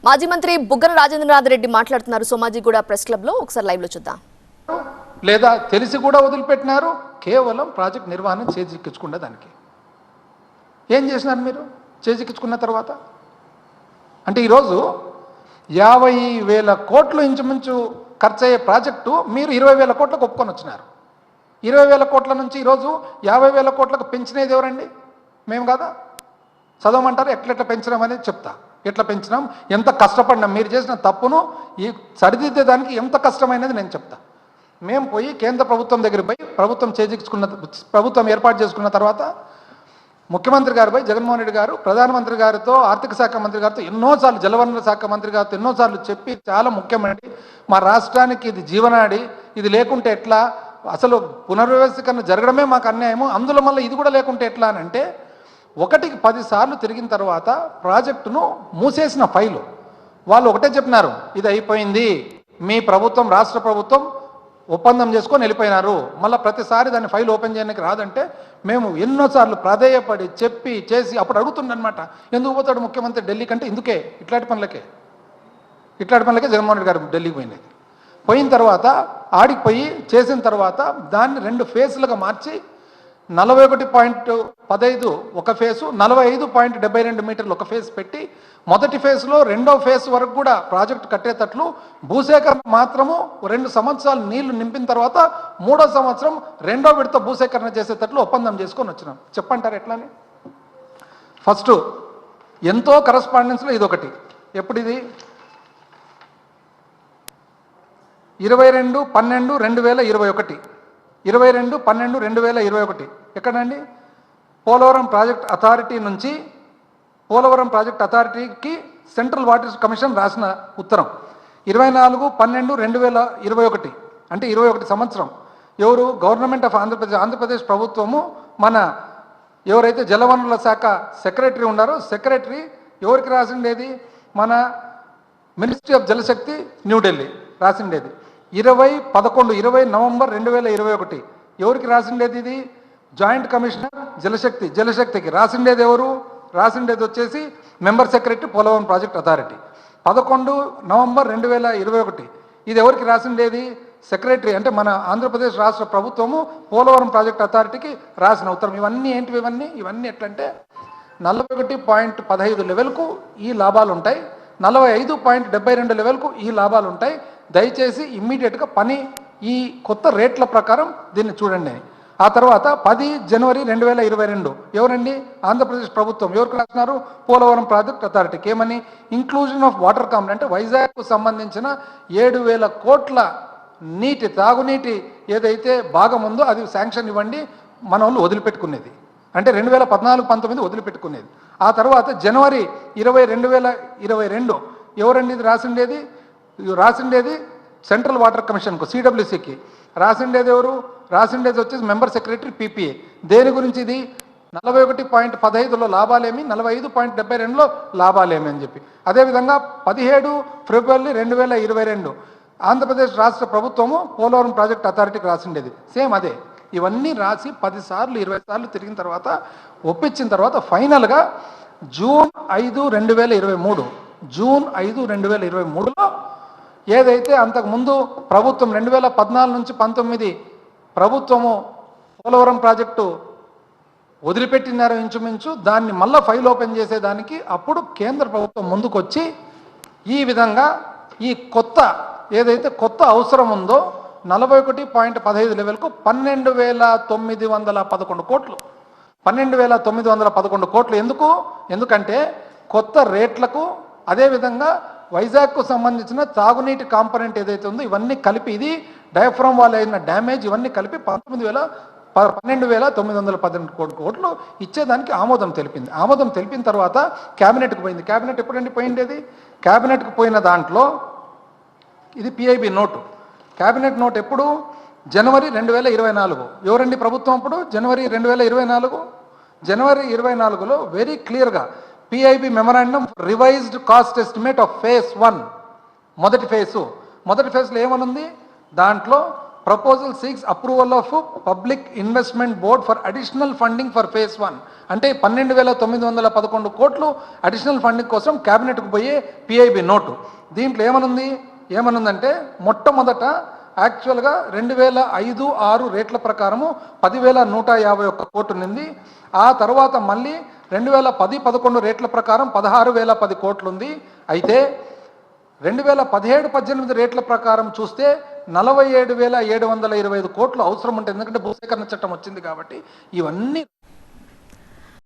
మాజీ మంత్రి బుగ్గన రాజేంద్రనాథ్ రెడ్డి మాట్లాడుతున్నారు సోమాజిగూడ ప్రెస్ క్లబ్ లో. ఒకసారి లైవ్ లో చూద్దాం. లేదా తెలిసి కూడా వదిలిపెట్టినారు, కేవలం ప్రాజెక్ట్ నిర్వహణ చేజిక్కించుకున్న దానికి. ఏం చేసినారు మీరు చేజిక్కించుకున్న తర్వాత? అంటే ఈరోజు 50,000 కోట్లు ఇంచుమించు ఖర్చు అయ్యే ప్రాజెక్టు మీరు 20,000 కోట్లకు ఒప్పుకొని వచ్చినారు. 20,000 కోట్ల నుంచి ఈరోజు 50,000 కోట్లకు పెంచినది ఎవరండి? మేము కదా. చదవమంటారు ఎట్లెట్లా పెంచినాం అనేది చెప్తా. ఎట్లా పెంచినాం, ఎంత కష్టపడినాం, మీరు చేసిన తప్పును ఈ సరిదిద్దేదానికి ఎంత కష్టమైనది నేను చెప్తా. మేము పోయి కేంద్ర ప్రభుత్వం దగ్గర పోయి ప్రభుత్వం ఏర్పాటు చేసుకున్న తర్వాత ముఖ్యమంత్రి గారు పోయి జగన్మోహన్ రెడ్డి గారు ప్రధానమంత్రి గారితో, ఆర్థిక శాఖ మంత్రి గారితో ఎన్నోసార్లు, జలవనరుల శాఖ మంత్రి గారితో ఎన్నోసార్లు చెప్పి చాలా ముఖ్యమండి, మా రాష్ట్రానికి ఇది జీవనాడి, ఇది లేకుంటే ఎట్లా, అసలు పునర్వ్యవస్థీకరణ జరగడమే మాకు అన్యాయము, అందులో మళ్ళీ ఇది కూడా లేకుంటే ఎట్లా అని అంటే 1కి 10 సార్లు తిరిగిన తర్వాత ప్రాజెక్టును మూసేసిన ఫైలు వాళ్ళు ఒకటే చెప్పినారు, ఇది అయిపోయింది, మీ ప్రభుత్వం రాష్ట్ర ప్రభుత్వం ఒప్పందం చేసుకొని వెళ్ళిపోయినారు, మళ్ళీ ప్రతిసారి దాన్ని ఫైల్ ఓపెన్ చేయడానికి రాదంటే మేము ఎన్నోసార్లు ప్రాధేయపడి చెప్పి చేసి అప్పుడు అడుగుతుండనమాట, ఎందుకు పోతాడు ముఖ్యమంత్రి ఢిల్లీ కంటే ఇందుకే ఇట్లాంటి పనులకే జగన్మోహన్ రెడ్డి గారు ఢిల్లీకి పోయినది. పోయిన తర్వాత ఆడికి పోయి చేసిన తర్వాత దాన్ని 2 ఫేజ్లుగా మార్చి 41.15 ఒక ఫేసు, 45.72 మీటర్లు ఒక ఫేజ్ పెట్టి మొదటి ఫేజ్లో 2వ ఫేజ్ వరకు కూడా ప్రాజెక్టు కట్టేటట్లు భూసేకరణ మాత్రము 2 సంవత్సరాలు నీళ్లు నింపిన తర్వాత 3వ సంవత్సరం 2వ విడత భూసేకరణ చేసేటట్లు ఒప్పందం చేసుకొని వచ్చినాం. చెప్పంటారు ఎట్లానే? ఫస్ట్ ఎంతో కరస్పాండెన్స్లో ఇదొకటి. ఎప్పుడు ఇది? 22/12/2021 22/12/2021 ఎక్కడండి? పోలవరం ప్రాజెక్ట్ అథారిటీ నుంచి పోలవరం ప్రాజెక్ట్ అథారిటీకి సెంట్రల్ వాటర్ కమిషన్ రాసిన ఉత్తరం 24/12/2021 అంటే 21 సంవత్సరం. ఎవరు? గవర్నమెంట్ ఆఫ్ ఆంధ్రప్రదేశ్ ప్రభుత్వము మన ఎవరైతే జలవనరుల శాఖ సెక్రటరీ ఉన్నారో సెక్రటరీ ఎవరికి రాసిండేది? మన ministry of Jal Shakti New Delhi రాసిండేది. 20 November 2021 ఎవరికి రాసిండేది? ఇది జాయింట్ కమిషనర్ జలశక్తికి రాసిండేది ఎవరు? రాసిండేది వచ్చేసి member secretary Polavaram project authority. 11 November 2021 ఇది ఎవరికి రాసిండేది? సెక్రటరీ అంటే మన ఆంధ్రప్రదేశ్ రాష్ట్ర ప్రభుత్వము పోలవరం ప్రాజెక్ట్ అథారిటీకి రాసిన ఉత్తరం. ఇవన్నీ ఏంటివి? ఇవన్నీ ఎట్లంటే 41.15 లెవెల్కు ఈ లాభాలు ఉంటాయి, 45.72 లెవెల్కు ఈ లాభాలు ఉంటాయి, దయచేసి ఇమ్మీడియట్గా పని ఈ కొత్త రేట్ల ప్రకారం దీన్ని చూడండి. ఆ తర్వాత 10 జనవరి 2022 ఎవరండి? ఆంధ్రప్రదేశ్ ప్రభుత్వం ఎవరికి రాసినారు? పోలవరం ప్రాజెక్ట్ అథారిటీకి. ఏమని? ఇంక్లూజన్ ఆఫ్ వాటర్ కాంపొనెంట్ అంటే వైజాగ్కు సంబంధించిన 7,000 కోట్ల నీటి తాగునీటి ఏదైతే భాగం ఉందో అది శాంక్షన్ ఇవ్వండి, మన వాళ్ళు వదిలిపెట్టుకునేది అంటే 2014-19 వదిలిపెట్టుకునేది. ఆ తర్వాత జనవరి 20, 2022 ఎవరండి ఇది రాసిండేది? సెంట్రల్ వాటర్ కమిషన్కు సిడబ్ల్యూసికి రాసిండేది ఎవరు? రాసిండేది వచ్చేసి మెంబర్ సెక్రటరీ పీపీఏ. దేని గురించి ఇది? 41.15లో లాభాలేమి, 45.72లో లాభాలేమి అని చెప్పి. అదేవిధంగా 17 ఫిబ్రవరి 2022 ఆంధ్రప్రదేశ్ రాష్ట్ర ప్రభుత్వము పోలవరం ప్రాజెక్ట్ అథారిటీకి రాసిండేది సేమ్ అదే. ఇవన్నీ రాసి 10 సార్లు 20 సార్లు తిరిగిన తర్వాత ఒప్పించిన తర్వాత ఫైనల్గా జూన్ 5, 2023లో ఏదైతే అంతకుముందు ప్రభుత్వం 2014 నుంచి 19 ప్రభుత్వము పోలవరం ప్రాజెక్టు వదిలిపెట్టినారో ఇంచుమించు దాన్ని మళ్ళీ ఫైల్ ఓపెన్ చేసేదానికి అప్పుడు కేంద్ర ప్రభుత్వం ముందుకొచ్చి ఈ విధంగా ఈ కొత్త ఏదైతే కొత్త అవసరం ఉందో 41.15 లెవెల్కు 12,911 కోట్లు 12,911 కోట్లు. ఎందుకంటే కొత్త రేట్లకు అదేవిధంగా వైజాగ్కు సంబంధించిన తాగునీటి కాంపొనెంట్ ఏదైతే ఉందో ఇవన్నీ కలిపి ఇది డయాఫ్రామ్ వాళ్ళు అయిన డ్యామేజ్ ఇవన్నీ కలిపి 12,911 కోట్లు ఇచ్చేదానికి ఆమోదం తెలిపిన తర్వాత క్యాబినెట్కి పోయింది. క్యాబినెట్ ఎప్పుడండి పోయిండేది? క్యాబినెట్కి పోయిన దాంట్లో ఇది పిఐబి నోటు. క్యాబినెట్ నోట్ ఎప్పుడు? జనవరి 2024 ఎవరండి ప్రభుత్వం అప్పుడు? జనవరి 2024లో వెరీ క్లియర్గా PIB memorandum revised cost estimate of phase 1 మొదటి ఫేజ్లో ఏమనుంది? దాంట్లో proposal 6 approval of public investment board for additional funding for phase 1 అంటే 12,911 కోట్లు అడిషనల్ ఫండింగ్ కోసం క్యాబినెట్కు పోయే పిఐబి నోటు. దీంట్లో ఏమనుందంటే మొట్టమొదట యాక్చువల్గా 2005-06 రేట్ల ప్రకారము 10,151 కోట్లు ఉంది. ఆ తర్వాత మళ్ళీ 2010-11 రేట్ల ప్రకారం 16,010 కోట్లు ఉంది. అయితే 2017-18 రేట్ల ప్రకారం చూస్తే 47,725 కోట్లు అవసరం ఉంటుంది. ఎందుకంటే భూసేకరణ చట్టం వచ్చింది కాబట్టి ఇవన్నీ